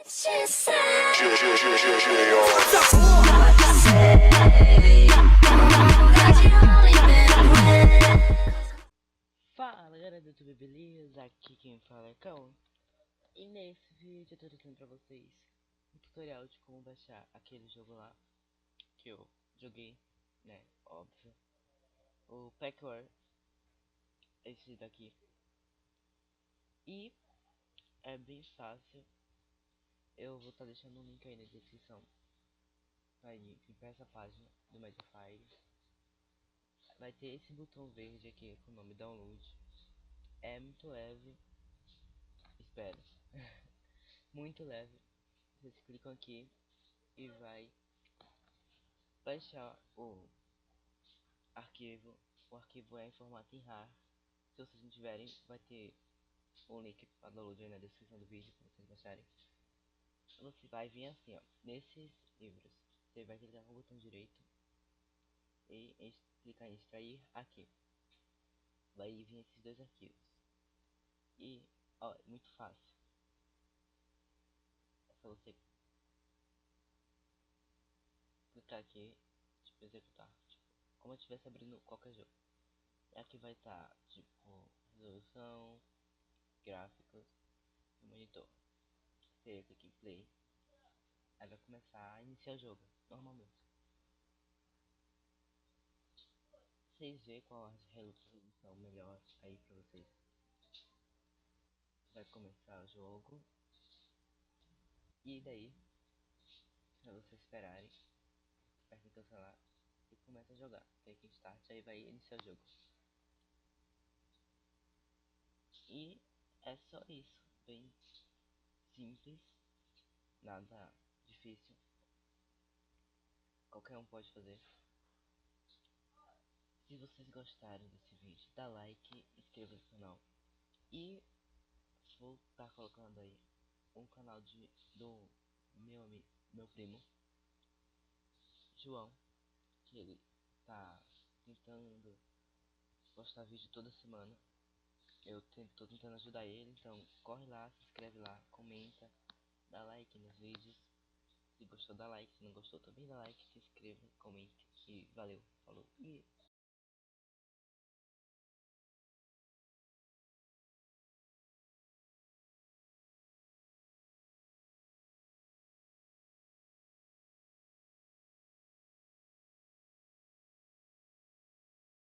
Fala galera do YouTube, beleza? Aqui quem fala é Kauã. E nesse vídeo eu tô trazendo pra vocês um tutorial de como baixar aquele jogo lá que eu joguei, né? Óbvio. O PackWar, esse daqui. E é bem fácil. Eu vou estar deixando um link aí na descrição. Vai vir pra essa página do Mediafire. Vai ter esse botão verde aqui com o nome download. É muito leve. Espera. Muito leve. Vocês clicam aqui e vai baixar o arquivo. O arquivo é em formato em RAR. Se vocês não tiverem, vai ter um link para download aí na descrição do vídeo para vocês baixarem. Você vai vir assim, ó, nesses livros. Você vai clicar no botão direito e clicar em extrair aqui. Vai vir esses dois arquivos. E, ó, é muito fácil. É só você clicar aqui, tipo, executar. Tipo, como eu estivesse abrindo qualquer jogo. E aqui vai estar, tipo, resolução, gráficos e monitor. Você clica em play. Aí vai começar a iniciar o jogo, normalmente. Vocês vê qual a resolução melhor aí pra vocês. Vai começar o jogo. E daí, pra vocês esperarem, aperta em cancelar e começa a jogar. Clica em start, aí vai iniciar o jogo. E é só isso, bem simples, nada difícil. Qualquer um pode fazer. Se vocês gostarem desse vídeo, dá like, inscreva-se no canal. E vou estar colocando aí um canal do meu primo João, que ele tá tentando postar vídeo toda semana. Eu tô tentando ajudar ele, então corre lá, se inscreve lá, comenta, dá like nos vídeos. Se gostou, dá like, se não gostou também dá like, se inscreva, comente e valeu, falou e